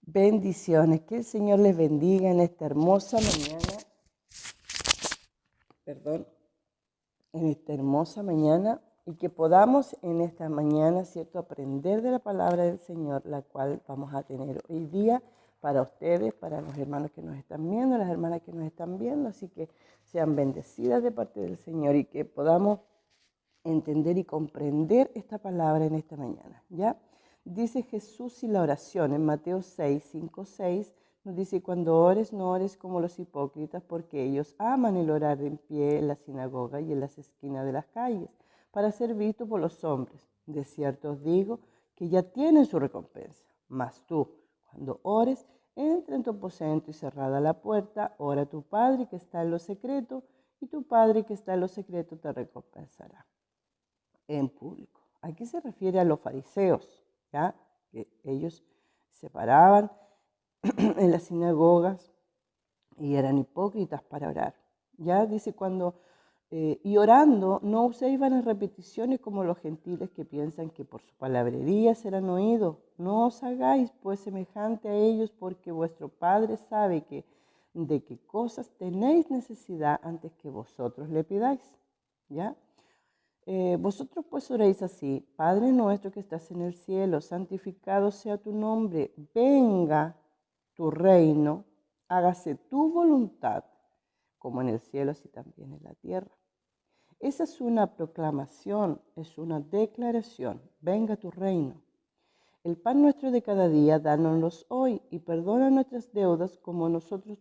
Bendiciones, que el Señor les bendiga en esta hermosa mañana, en esta hermosa mañana, y que podamos en esta mañana, ¿cierto?, aprender de la palabra del Señor, la cual vamos a tener hoy día para ustedes, para los hermanos que nos están viendo, las hermanas que nos están viendo, así que sean bendecidas de parte del Señor y que podamos entender y comprender esta palabra en esta mañana, ¿ya? Dice Jesús y la oración en Mateo 6, 5, 6, nos dice: cuando ores, no ores como los hipócritas, porque ellos aman el orar en pie en la sinagoga y en las esquinas de las calles, para ser visto por los hombres. De cierto os digo que ya tienen su recompensa. Mas tú, cuando ores, entra en tu aposento y cerrada la puerta, ora a tu Padre que está en lo secreto, y tu Padre que está en lo secreto te recompensará en público. Aquí se refiere a los fariseos, ¿ya? Que ellos se paraban en las sinagogas y eran hipócritas para orar. Ya dice y orando, no uséis vanas repeticiones como los gentiles que piensan que por su palabrería serán oídos. No os hagáis pues semejante a ellos, porque vuestro Padre sabe de qué cosas tenéis necesidad antes que vosotros le pidáis. ¿Ya? Vosotros pues oréis así: Padre nuestro que estás en el cielo, santificado sea tu nombre, venga tu reino, hágase tu voluntad, como en el cielo, así también en la tierra. Esa es una proclamación, es una declaración: venga tu reino. El pan nuestro de cada día, dánoslo hoy, y perdona nuestras deudas como nosotros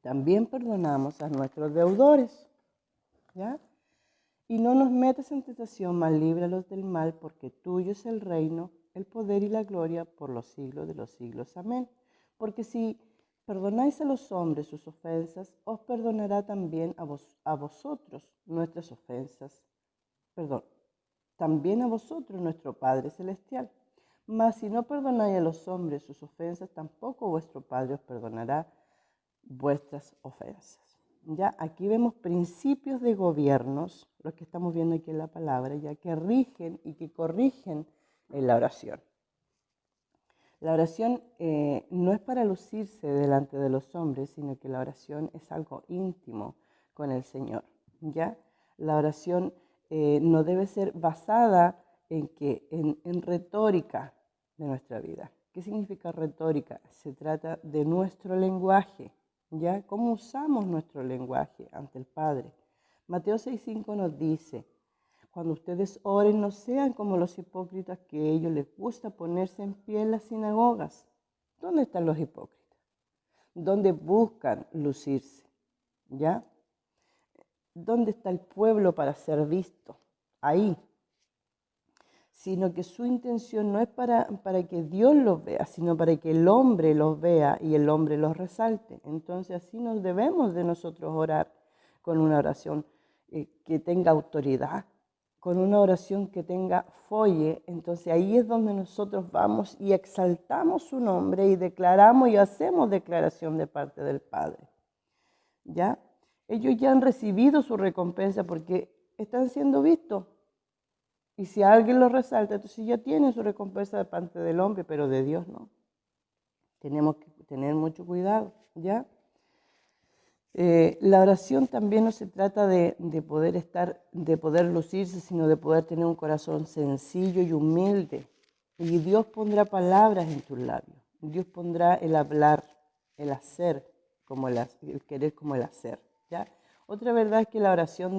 también perdonamos a nuestros deudores. ¿Ya? Y no nos metas en tentación, mas líbralos del mal, porque tuyo es el reino, el poder y la gloria por los siglos de los siglos. Amén. Porque si perdonáis a los hombres sus ofensas, os perdonará también a vosotros nuestras ofensas. También a vosotros nuestro Padre Celestial. Mas si no perdonáis a los hombres sus ofensas, tampoco vuestro Padre os perdonará vuestras ofensas. Ya aquí vemos principios de gobiernos, los que estamos viendo aquí en la palabra, ya que rigen y que corrigen en la oración. La oración no es para lucirse delante de los hombres, sino que la oración es algo íntimo con el Señor. ¿Ya? La oración no debe ser basada en retórica de nuestra vida. ¿Qué significa retórica? Se trata de nuestro lenguaje. ¿Ya? ¿Cómo usamos nuestro lenguaje ante el Padre? Mateo 6:5 nos dice: cuando ustedes oren, no sean como los hipócritas, que a ellos les gusta ponerse en pie en las sinagogas. ¿Dónde están los hipócritas? ¿Dónde buscan lucirse? ¿Ya? ¿Dónde está el pueblo para ser visto? Ahí. Sino que su intención no es para que Dios los vea, sino para que el hombre los vea y el hombre los resalte. Entonces así nos debemos de nosotros orar, con una oración que tenga autoridad, con una oración que tenga folle. Entonces ahí es donde nosotros vamos y exaltamos su nombre y declaramos y hacemos declaración de parte del Padre. ¿Ya? Ellos ya han recibido su recompensa porque están siendo vistos. Y si alguien lo resalta, entonces ya tiene su recompensa de parte del hombre, pero de Dios no. Tenemos que tener mucho cuidado, ¿ya? La oración también no se trata de poder lucirse, sino de poder tener un corazón sencillo y humilde. Y Dios pondrá palabras en tus labios. Dios pondrá el hablar, el hacer, el querer como el hacer, ¿ya? Otra verdad es que la oración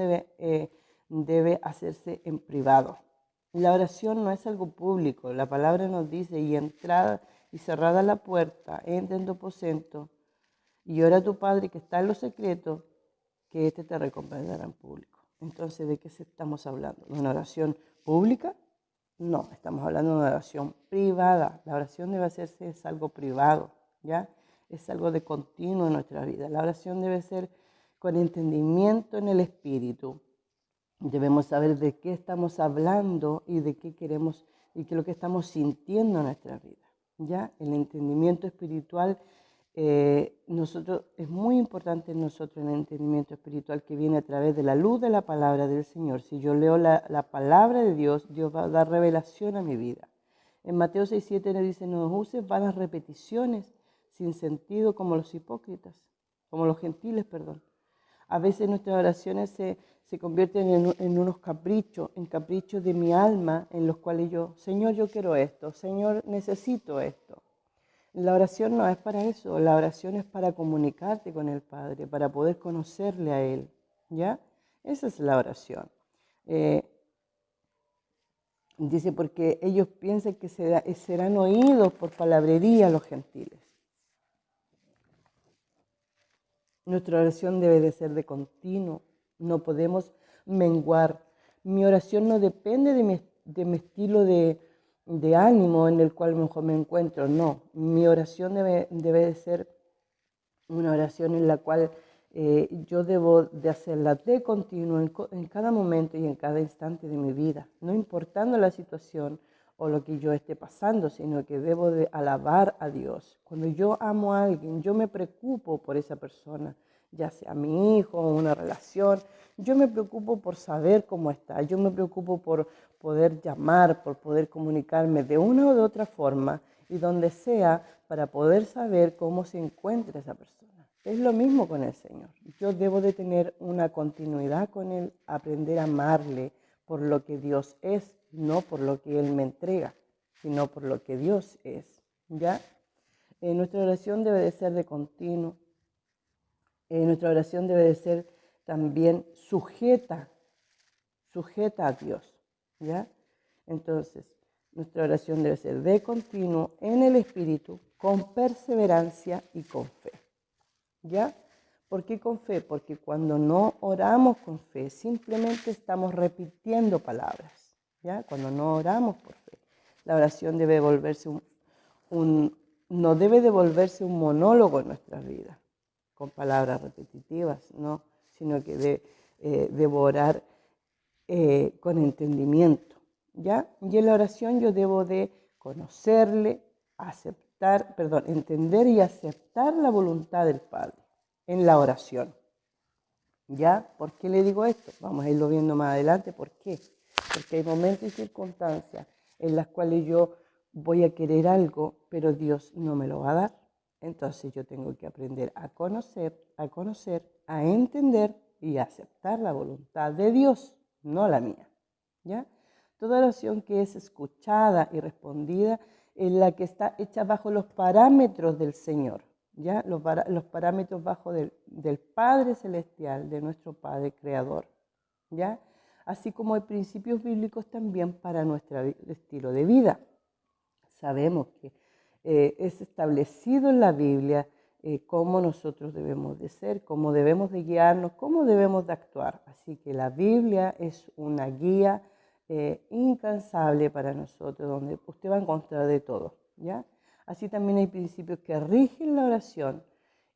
debe hacerse en privado. La oración no es algo público. La palabra nos dice: y entrada y cerrada la puerta, entra en tu aposento y ora a tu Padre que está en lo secreto, que éste te recompensará en público. Entonces, ¿de qué estamos hablando? ¿De una oración pública? No, estamos hablando de una oración privada. La oración debe hacerse, es algo privado, ¿ya? Es algo de continuo en nuestra vida. La oración debe ser con entendimiento en el espíritu. Debemos saber de qué estamos hablando y de qué queremos y qué es lo que estamos sintiendo en nuestra vida. ¿Ya? El entendimiento espiritual, es muy importante en nosotros el entendimiento espiritual que viene a través de la luz de la palabra del Señor. Si yo leo la palabra de Dios, Dios va a dar revelación a mi vida. En Mateo 6:7 nos dice, no uses vanas repeticiones sin sentido como los hipócritas, como los gentiles, perdón. A veces nuestras oraciones se convierten en unos caprichos, en caprichos de mi alma, en los cuales yo, Señor, yo quiero esto, Señor, necesito esto. La oración no es para eso, la oración es para comunicarte con el Padre, para poder conocerle a Él, ¿ya? Esa es la oración. Dice, porque ellos piensan que serán oídos por palabrería los gentiles. Nuestra oración debe de ser de continuo, no podemos menguar. Mi oración no depende de mi estilo de ánimo en el cual mejor me encuentro, no. Mi oración debe de ser una oración en la cual yo debo de hacerla de continuo en cada momento y en cada instante de mi vida, no importando la situación o lo que yo esté pasando, sino que debo de alabar a Dios. Cuando yo amo a alguien, yo me preocupo por esa persona, ya sea mi hijo o una relación, yo me preocupo por saber cómo está, yo me preocupo por poder llamar, por poder comunicarme de una o de otra forma y donde sea para poder saber cómo se encuentra esa persona. Es lo mismo con el Señor. Yo debo de tener una continuidad con Él, aprender a amarle por lo que Dios es, no por lo que Él me entrega, sino por lo que Dios es, ¿ya? Nuestra oración debe de ser de continuo. Nuestra oración debe de ser también sujeta a Dios, ¿ya? Entonces, nuestra oración debe ser de continuo en el Espíritu, con perseverancia y con fe, ¿ya? ¿Por qué con fe? Porque cuando no oramos con fe, simplemente estamos repitiendo palabras, ¿ya? Cuando no oramos por fe, la oración debe volverse no debe de volverse un monólogo en nuestras vidas, con palabras repetitivas, ¿no? Sino que debo orar con entendimiento, ¿ya? Y en la oración yo debo de conocerle, entender y aceptar la voluntad del Padre en la oración, ¿ya? ¿Por qué le digo esto? Vamos a irlo viendo más adelante. ¿Por qué? Porque hay momentos y circunstancias en las cuales yo voy a querer algo, pero Dios no me lo va a dar. Entonces yo tengo que aprender a conocer, a entender y a aceptar la voluntad de Dios, no la mía, ¿ya? Toda oración que es escuchada y respondida es la que está hecha bajo los parámetros del Señor, ¿ya? Los parámetros bajo del Padre Celestial, de nuestro Padre Creador, ¿ya? Así como hay principios bíblicos también para nuestro estilo de vida. Sabemos que es establecido en la Biblia cómo nosotros debemos de ser, cómo debemos de guiarnos, cómo debemos de actuar. Así que la Biblia es una guía incansable para nosotros, donde usted va a encontrar de todo, ¿ya? Así también hay principios que rigen la oración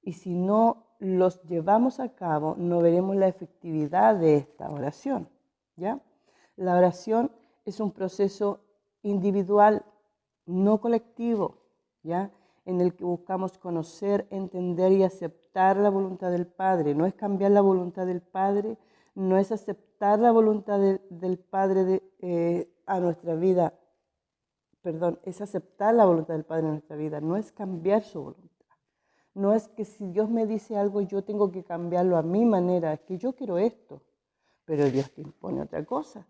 y si no los llevamos a cabo, no veremos la efectividad de esta oración, ¿ya? La oración es un proceso individual, no colectivo, ¿ya? En el que buscamos conocer, entender y aceptar la voluntad del Padre. No es cambiar la voluntad del Padre, no es aceptar la voluntad del Padre a nuestra vida, es aceptar la voluntad del Padre en nuestra vida, no es cambiar su voluntad. No es que si Dios me dice algo yo tengo que cambiarlo a mi manera, es que yo quiero esto, pero Dios te impone otra cosa.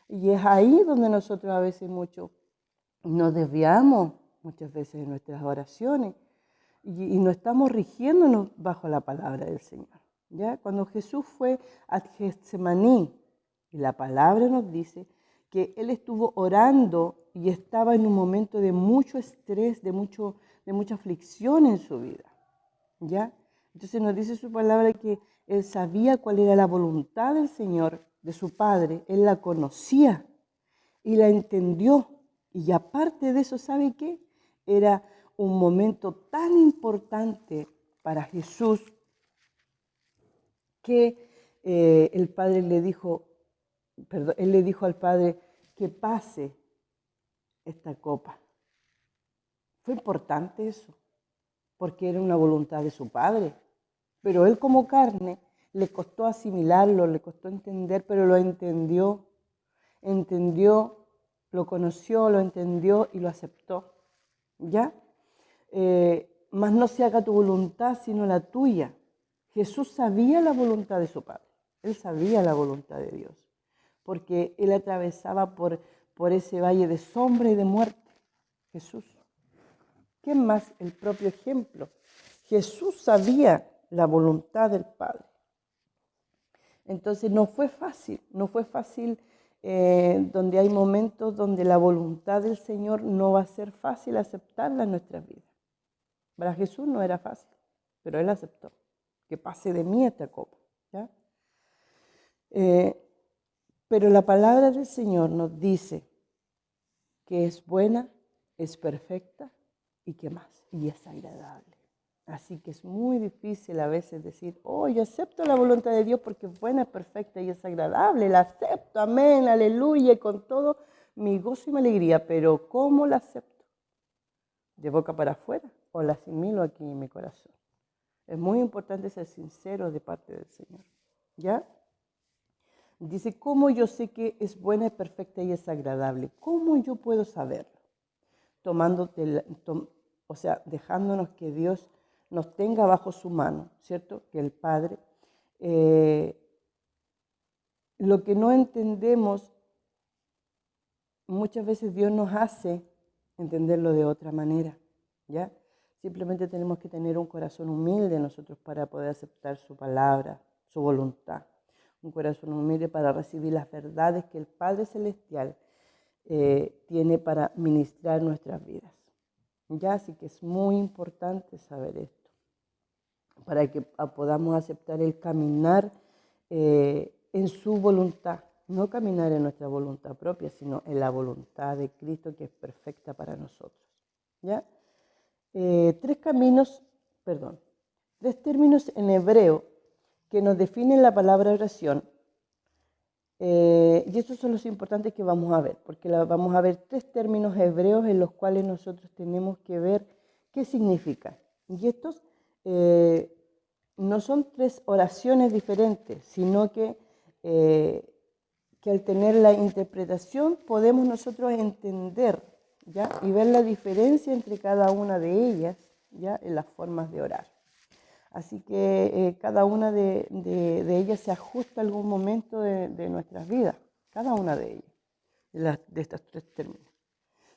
Y es ahí donde nosotros a veces nos desviamos muchas veces en nuestras oraciones y no estamos rigiéndonos bajo la palabra del Señor, ¿ya? Cuando Jesús fue a Getsemaní, y la palabra nos dice que Él estuvo orando y estaba en un momento de mucho estrés, de mucha aflicción en su vida, ¿ya? Entonces nos dice su palabra que Él sabía cuál era la voluntad del Señor, de su Padre, Él la conocía y la entendió. Y aparte de eso, ¿sabe qué? Era un momento tan importante para Jesús que el Padre le dijo, Él le dijo al Padre que pase esta copa. Fue importante eso, porque era una voluntad de su Padre. Pero Él como carne le costó asimilarlo, le costó entender, pero lo entendió. Entendió lo conoció, lo entendió y lo aceptó, ¿ya? Mas no se haga tu voluntad, sino la tuya. Jesús sabía la voluntad de su Padre, Él sabía la voluntad de Dios, porque Él atravesaba por ese valle de sombra y de muerte. Jesús. ¿Qué más? El propio ejemplo. Jesús sabía la voluntad del Padre. Entonces no fue fácil donde hay momentos donde la voluntad del Señor no va a ser fácil aceptarla en nuestras vidas. Para Jesús no era fácil, pero Él aceptó que pase de mí esta copa, ¿ya? Pero la palabra del Señor nos dice que es buena, es perfecta y ¿qué más? Y es agradable. Así que es muy difícil a veces decir, oh, yo acepto la voluntad de Dios porque es buena, es perfecta y es agradable. La acepto, amén, aleluya, y con todo mi gozo y mi alegría. Pero ¿cómo la acepto? ¿De boca para afuera o la asimilo aquí en mi corazón? Es muy importante ser sincero de parte del Señor, ¿ya? Dice, ¿cómo yo sé que es buena, perfecta y es agradable? ¿Cómo yo puedo saberlo? Dejándonos que Dios nos tenga bajo su mano, ¿cierto? Que el Padre. Lo que no entendemos, muchas veces Dios nos hace entenderlo de otra manera, ¿ya? Simplemente tenemos que tener un corazón humilde nosotros para poder aceptar su palabra, su voluntad. Un corazón humilde para recibir las verdades que el Padre Celestial tiene para ministrar nuestras vidas. Ya, así que es muy importante saber esto, para que podamos aceptar el caminar en su voluntad, no caminar en nuestra voluntad propia, sino en la voluntad de Cristo que es perfecta para nosotros. ¿Ya? Tres términos en hebreo que nos definen la palabra oración. Y estos son los importantes que vamos a ver, porque vamos a ver tres términos hebreos en los cuales nosotros tenemos que ver qué significan. Y estos no son tres oraciones diferentes, sino que al tener la interpretación podemos nosotros entender, ¿ya? Y ver la diferencia entre cada una de ellas, ¿ya? En las formas de orar. Así que cada una de ellas se ajusta a algún momento de nuestras vidas, cada una de ellas, de estos tres términos.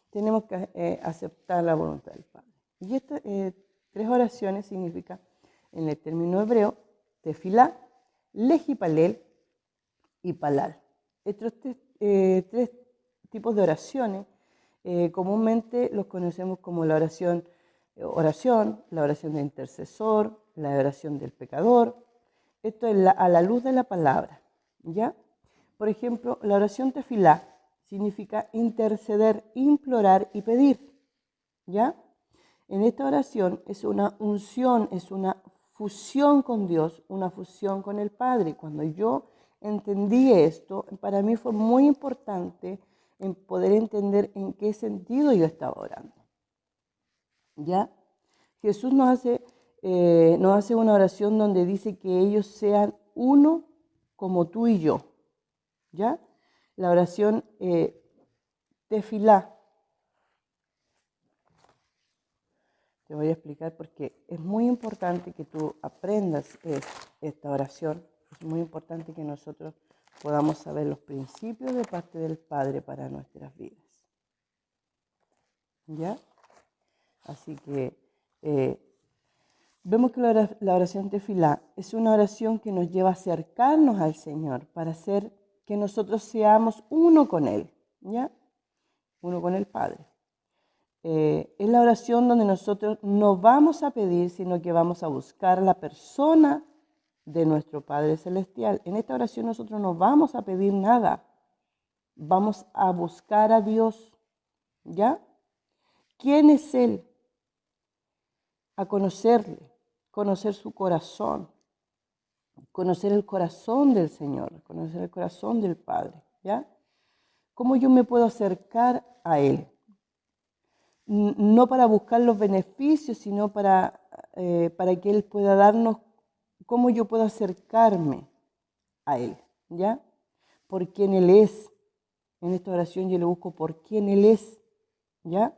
Tenemos que aceptar la voluntad del Padre. Y estas tres oraciones significan, en el término hebreo, tefilá, lejipalel y palal. Estos tres tipos de oraciones comúnmente los conocemos como la oración, la oración de intercesor, la oración del pecador. Esto es a la luz de la palabra, ¿ya? Por ejemplo, la oración tefilá significa interceder, implorar y pedir, ¿ya? En esta oración es una unción, es una fusión con Dios, una fusión con el Padre. Cuando yo entendí esto, para mí fue muy importante en poder entender en qué sentido yo estaba orando. ¿Ya? Jesús nos hace una oración donde dice que ellos sean uno como tú y yo. ¿Ya? La oración tefilá. Te voy a explicar porque es muy importante que tú aprendas esta oración. Es muy importante que nosotros podamos saber los principios de parte del Padre para nuestras vidas. ¿Ya? Así que vemos que la oración tefilá es una oración que nos lleva a acercarnos al Señor para hacer que nosotros seamos uno con Él, ¿ya? Uno con el Padre. Es la oración donde nosotros no vamos a pedir, sino que vamos a buscar la persona de nuestro Padre Celestial. En esta oración nosotros no vamos a pedir nada, vamos a buscar a Dios, ¿ya? ¿Quién es Él? A conocerle, conocer su corazón, conocer el corazón del Señor, conocer el corazón del Padre, ¿ya? ¿Cómo yo me puedo acercar a Él? No para buscar los beneficios, sino para que Él pueda darnos cómo yo puedo acercarme a Él, ¿ya? Por quien Él es, En esta oración yo le busco por quién Él es, ¿ya?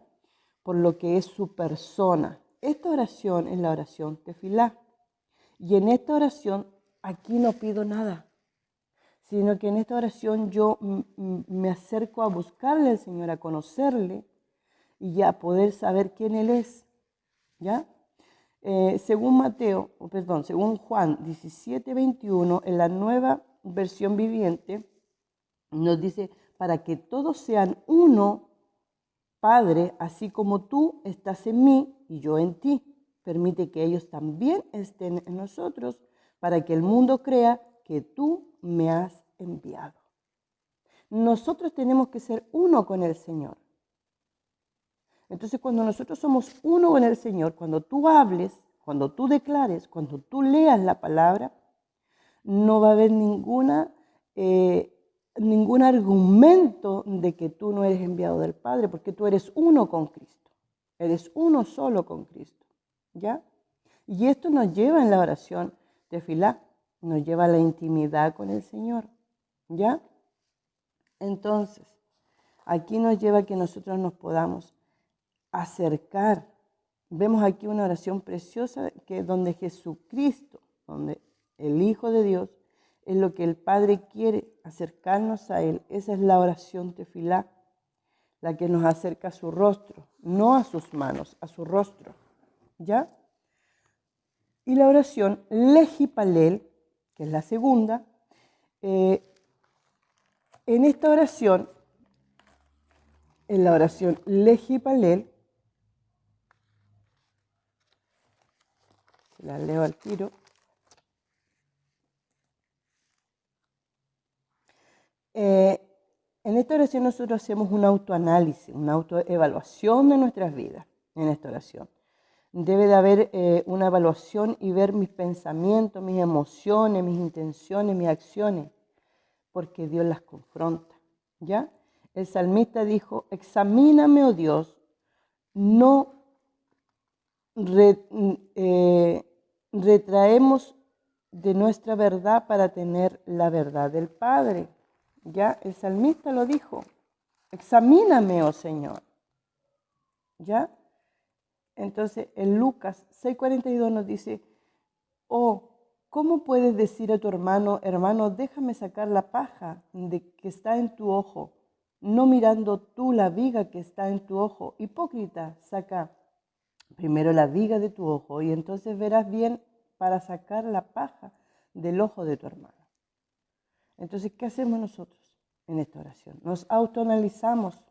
Por lo que es su persona. Esta oración es la oración tefilá. Y en esta oración, aquí no pido nada, sino que en esta oración yo me acerco a buscarle al Señor, a conocerle y a poder saber quién Él es, ¿ya? Según Juan 17:21, en la nueva versión viviente, nos dice, para que todos sean uno, Padre, así como tú estás en mí y yo en ti. Permite que ellos también estén en nosotros, para que el mundo crea que tú me has enviado. Nosotros tenemos que ser uno con el Señor. Entonces, cuando nosotros somos uno con el Señor, cuando tú hables, cuando tú declares, cuando tú leas la palabra, no va a haber ningún argumento de que tú no eres enviado del Padre, porque tú eres uno con Cristo. Eres uno solo con Cristo, ¿ya? Y esto nos lleva en la oración tefilá, nos lleva a la intimidad con el Señor, ¿ya? Entonces, aquí nos lleva a que nosotros nos podamos acercar. Vemos aquí una oración preciosa que donde Jesucristo, donde el Hijo de Dios, es lo que el Padre quiere, acercarnos a Él. Esa es la oración tefilá, la que nos acerca a su rostro, no a sus manos, a su rostro, ¿ya? Y la oración lejipalel, que es la segunda, en esta oración, en la oración lejipalel, la leo al tiro. En esta oración nosotros hacemos un autoanálisis, una autoevaluación de nuestras vidas en esta oración. Debe de haber una evaluación y ver mis pensamientos, mis emociones, mis intenciones, mis acciones, porque Dios las confronta, ¿ya? El salmista dijo, examíname, oh Dios, no retraemos de nuestra verdad para tener la verdad del Padre. Ya, el salmista lo dijo, examíname, oh Señor. ¿Ya? Entonces, en Lucas 6:42 nos dice, oh, ¿cómo puedes decir a tu hermano, hermano, déjame sacar la paja que está en tu ojo, no mirando tú la viga que está en tu ojo? Hipócrita, saca primero la viga de tu ojo y entonces verás bien para sacar la paja del ojo de tu hermano. Entonces, ¿qué hacemos nosotros en esta oración? Nos autoanalizamos,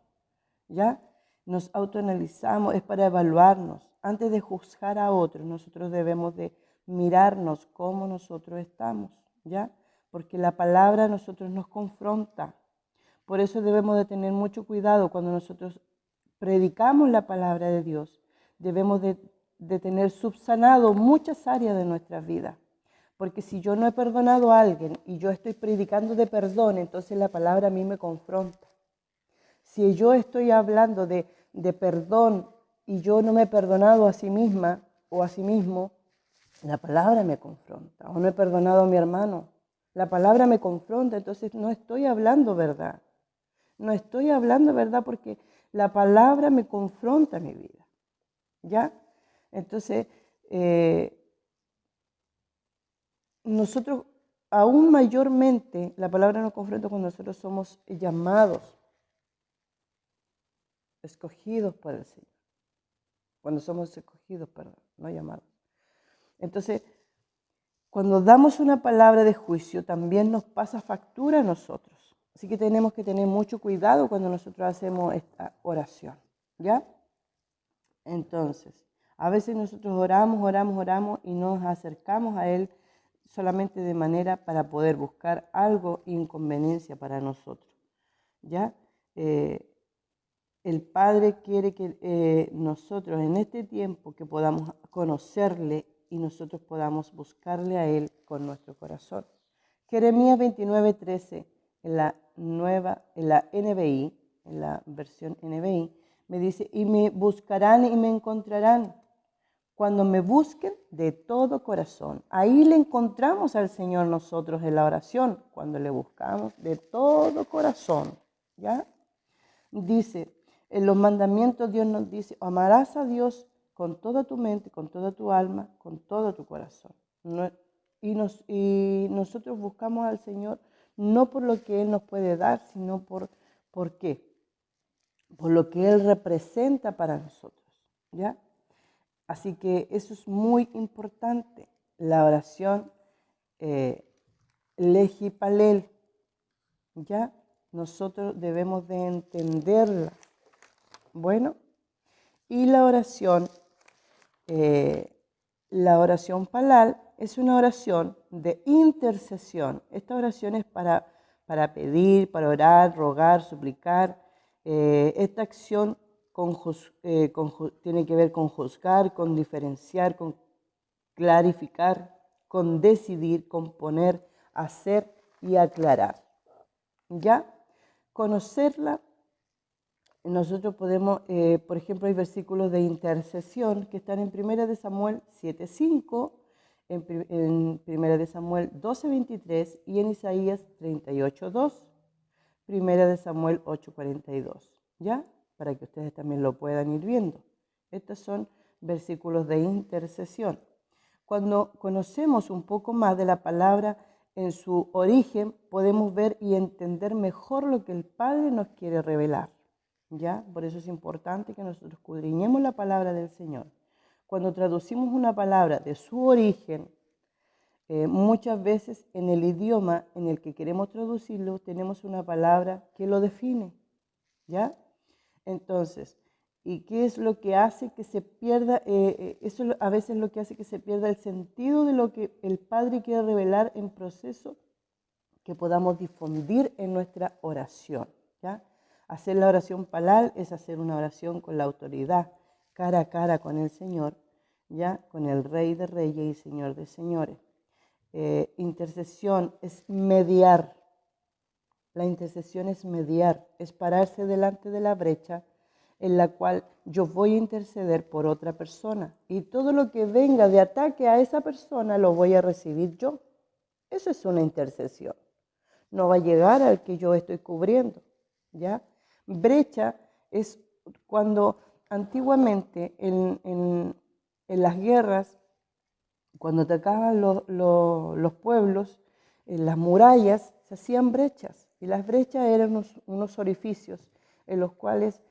¿ya? Nos autoanalizamos, es para evaluarnos. Antes de juzgar a otros, nosotros debemos de mirarnos cómo nosotros estamos, ¿ya? Porque la palabra a nosotros nos confronta. Por eso debemos de tener mucho cuidado cuando nosotros predicamos la palabra de Dios. Debemos de tener subsanado muchas áreas de nuestras vidas. Porque si yo no he perdonado a alguien y yo estoy predicando de perdón, entonces la palabra a mí me confronta. Si yo estoy hablando de perdón y yo no me he perdonado a sí misma o a sí mismo, la palabra me confronta. O no he perdonado a mi hermano, la palabra me confronta, entonces no estoy hablando verdad. No estoy hablando verdad porque la palabra me confronta mi vida, ¿ya? Entonces, nosotros aún mayormente, la palabra nos confronta cuando nosotros somos llamados, escogidos por el Señor. Cuando somos escogidos, perdón, no llamados. Entonces, cuando damos una palabra de juicio, también nos pasa factura a nosotros. Así que tenemos que tener mucho cuidado cuando nosotros hacemos esta oración, ¿ya? Entonces, a veces nosotros oramos y nos acercamos a Él solamente de manera para poder buscar algo inconveniencia para nosotros, ¿ya? El Padre quiere que nosotros en este tiempo que podamos conocerle y nosotros podamos buscarle a Él con nuestro corazón. Jeremías 29:13, en la NBI, en la versión NBI, me dice, y me buscarán y me encontrarán cuando me busquen de todo corazón. Ahí le encontramos al Señor nosotros en la oración, cuando le buscamos de todo corazón, ¿ya? Dice, en los mandamientos Dios nos dice, amarás a Dios con toda tu mente, con toda tu alma, con todo tu corazón. Y nosotros buscamos al Señor no por lo que Él nos puede dar, sino ¿por qué? Por lo que Él representa para nosotros, ¿ya? Así que eso es muy importante, la oración lejipalel, ¿ya? Nosotros debemos de entenderla. Bueno, y la oración palal es una oración de intercesión. Esta oración es para pedir, para orar, rogar, suplicar. Esta acción tiene que ver con juzgar, con diferenciar, con clarificar, con decidir, con poner, hacer y aclarar. ¿Ya? Conocerla. Nosotros podemos, por ejemplo, hay versículos de intercesión que están en 1 de Samuel 7:5, en 1 de Samuel 12:23 y en Isaías 38:2, 1 de Samuel 8:42, ¿ya? Para que ustedes también lo puedan ir viendo. Estos son versículos de intercesión. Cuando conocemos un poco más de la palabra en su origen, podemos ver y entender mejor lo que el Padre nos quiere revelar. ¿Ya? Por eso es importante que nosotros escudriñemos la palabra del Señor. Cuando traducimos una palabra de su origen, muchas veces en el idioma en el que queremos traducirlo, tenemos una palabra que lo define, ¿ya? Entonces, ¿y qué es lo que hace que se pierda? Eso a veces es lo que hace que se pierda el sentido de lo que el Padre quiere revelar en proceso que podamos difundir en nuestra oración, ¿ya? Hacer la oración palal es hacer una oración con la autoridad, cara a cara con el Señor, ¿ya? Con el Rey de Reyes y Señor de Señores. Intercesión es mediar. La intercesión es mediar, es pararse delante de la brecha en la cual yo voy a interceder por otra persona. Y todo lo que venga de ataque a esa persona lo voy a recibir yo. Eso es una intercesión. No va a llegar al que yo estoy cubriendo, ¿ya? Brecha es cuando antiguamente en las guerras, cuando atacaban los pueblos, en las murallas se hacían brechas, y las brechas eran unos orificios en los cuales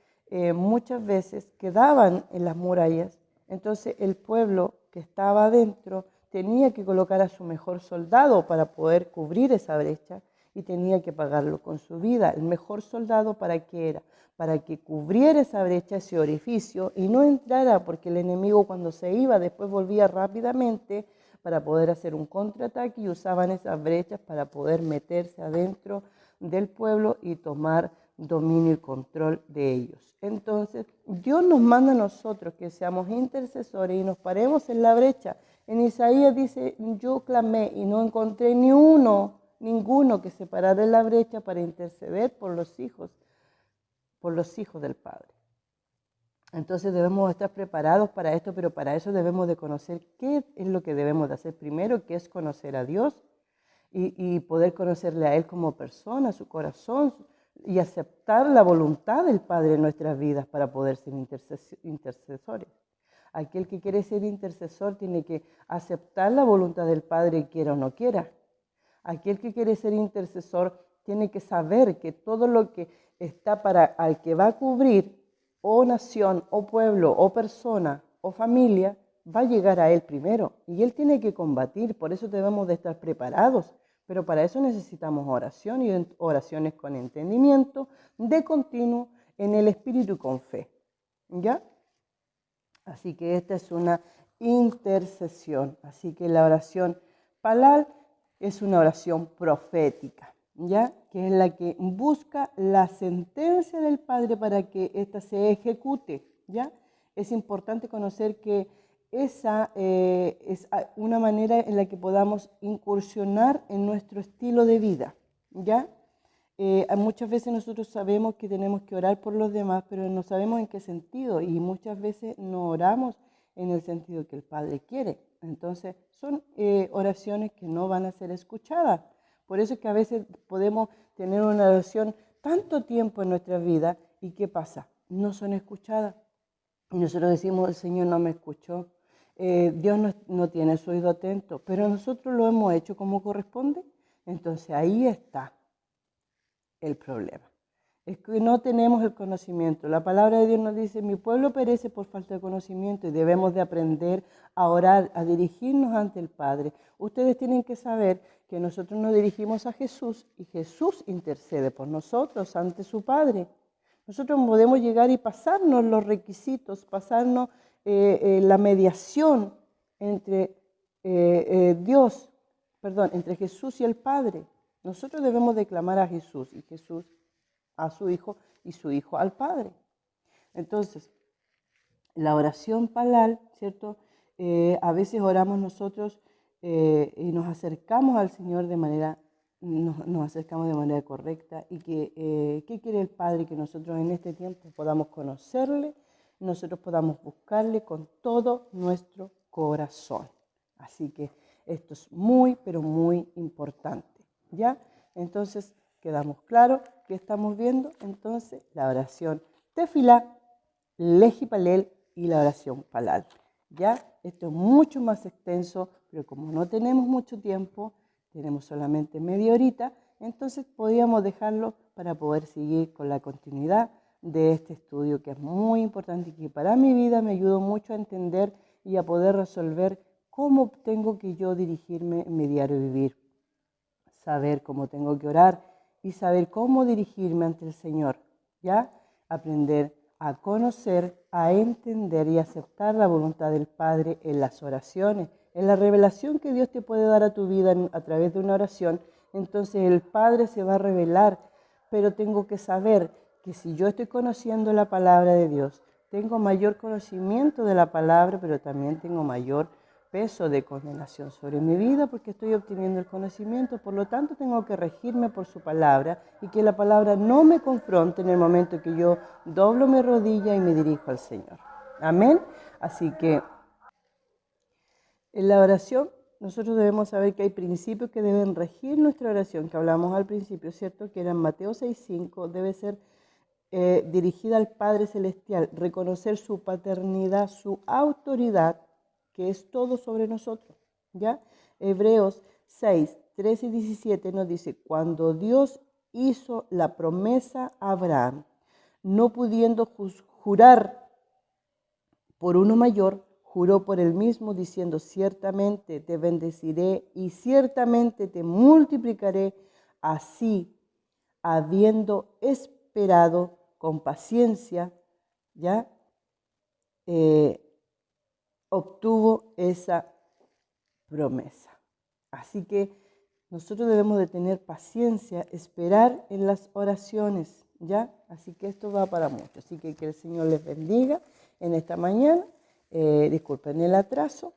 muchas veces quedaban en las murallas. Entonces el pueblo que estaba adentro tenía que colocar a su mejor soldado para poder cubrir esa brecha, y tenía que pagarlo con su vida. El mejor soldado, ¿para qué era? Para que cubriera esa brecha, ese orificio, y no entrara, porque el enemigo cuando se iba después volvía rápidamente para poder hacer un contraataque, y usaban esas brechas para poder meterse adentro del pueblo y tomar dominio y control de ellos. Entonces, Dios nos manda a nosotros que seamos intercesores y nos paremos en la brecha. En Isaías dice, yo clamé y no encontré ninguno que se parara en la brecha para interceder por los hijos del Padre. Entonces debemos estar preparados para esto, pero para eso debemos de conocer qué es lo que debemos de hacer primero, que es conocer a Dios y poder conocerle a Él como persona, su corazón, y aceptar la voluntad del Padre en nuestras vidas para poder ser intercesores. Aquel que quiere ser intercesor tiene que aceptar la voluntad del Padre, quiera o no quiera. Aquel que quiere ser intercesor tiene que saber que todo lo que está para al que va a cubrir, o nación, o pueblo, o persona, o familia, va a llegar a él primero. Y él tiene que combatir, por eso debemos de estar preparados. Pero para eso necesitamos oración, y oraciones con entendimiento, de continuo, en el Espíritu con fe. ¿Ya? Así que esta es una intercesión. Así que la oración palal es una oración profética, ¿ya? Que es la que busca la sentencia del Padre para que ésta se ejecute, ¿ya? Es importante conocer que esa es una manera en la que podamos incursionar en nuestro estilo de vida, ¿ya? Muchas veces nosotros sabemos que tenemos que orar por los demás, pero no sabemos en qué sentido, y muchas veces no oramos en el sentido que el Padre quiere. Entonces son oraciones que no van a ser escuchadas. Por eso es que a veces podemos tener una oración tanto tiempo en nuestra vida y ¿qué pasa? No son escuchadas. Y nosotros decimos, el Señor no me escuchó, Dios no tiene su oído atento, pero nosotros lo hemos hecho como corresponde. Entonces ahí está el problema. Es que no tenemos el conocimiento. La palabra de Dios nos dice, mi pueblo perece por falta de conocimiento y debemos de aprender a orar, a dirigirnos ante el Padre. Ustedes tienen que saber que nosotros nos dirigimos a Jesús y Jesús intercede por nosotros ante su Padre. Nosotros podemos llegar y pasarnos los requisitos, pasarnos la mediación entre entre Jesús y el Padre. Nosotros debemos de clamar a Jesús y Jesús a su Hijo y su Hijo al Padre. Entonces, la oración palal, ¿cierto? A veces oramos nosotros y nos acercamos al Señor nos acercamos de manera correcta y ¿qué quiere el Padre? Que nosotros en este tiempo podamos conocerle, nosotros podamos buscarle con todo nuestro corazón. Así que esto es muy, pero muy importante, ¿ya? Entonces, quedamos claros que estamos viendo entonces la oración tefilá, lejipalel y la oración palal. ¿Ya? Esto es mucho más extenso, pero como no tenemos mucho tiempo, tenemos solamente media horita, entonces podríamos dejarlo para poder seguir con la continuidad de este estudio que es muy importante y que para mi vida me ayudó mucho a entender y a poder resolver cómo tengo que yo dirigirme en mi diario vivir, saber cómo tengo que orar y saber cómo dirigirme ante el Señor, ¿ya? Aprender a conocer, a entender y aceptar la voluntad del Padre en las oraciones, en la revelación que Dios te puede dar a tu vida a través de una oración. Entonces el Padre se va a revelar, pero tengo que saber que si yo estoy conociendo la palabra de Dios, tengo mayor conocimiento de la palabra, pero también tengo mayor peso de condenación sobre mi vida porque estoy obteniendo el conocimiento. Por lo tanto, tengo que regirme por su palabra y que la palabra no me confronte en el momento que yo doblo mi rodilla y me dirijo al Señor. Amén. Así que en la oración nosotros debemos saber que hay principios que deben regir nuestra oración, que hablamos al principio, ¿cierto? Que era en Mateo 6:5, debe ser dirigida al Padre Celestial, reconocer su paternidad, su autoridad, que es todo sobre nosotros, ¿ya? Hebreos 6:13 y 17 nos dice, cuando Dios hizo la promesa a Abraham, no pudiendo jurar por uno mayor, juró por él mismo, diciendo, ciertamente te bendeciré y ciertamente te multiplicaré. Así, habiendo esperado con paciencia, ¿ya? Obtuvo esa promesa. Así que nosotros debemos de tener paciencia, esperar en las oraciones, ¿ya? Así que esto va para muchos. Así que el Señor les bendiga en esta mañana. Disculpen el atraso,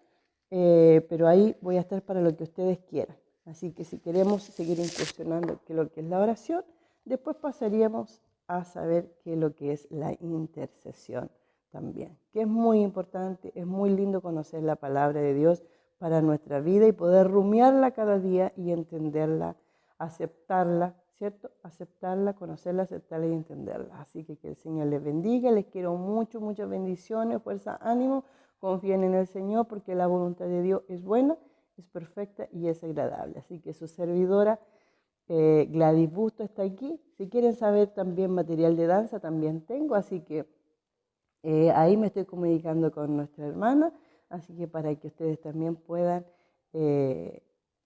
pero ahí voy a estar para lo que ustedes quieran. Así que si queremos seguir incursionando en lo que es la oración, después pasaríamos a saber qué es lo que es la intercesión también, que es muy importante, es muy lindo conocer la palabra de Dios para nuestra vida y poder rumiarla cada día y entenderla, aceptarla, ¿cierto? Aceptarla, conocerla, aceptarla y entenderla. Así que el Señor les bendiga, les quiero mucho, muchas bendiciones, fuerza, ánimo, confíen en el Señor porque la voluntad de Dios es buena, es perfecta y es agradable. Así que su servidora Gladys Busto está aquí. Si quieren saber también material de danza, también tengo, así que ahí me estoy comunicando con nuestra hermana, así que para que ustedes también puedan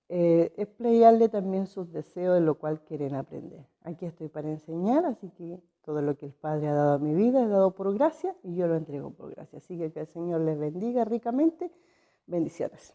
explayarle también sus deseos de lo cual quieren aprender. Aquí estoy para enseñar, así que todo lo que el Padre ha dado a mi vida es dado por gracia y yo lo entrego por gracia. Así que el Señor les bendiga ricamente. Bendiciones.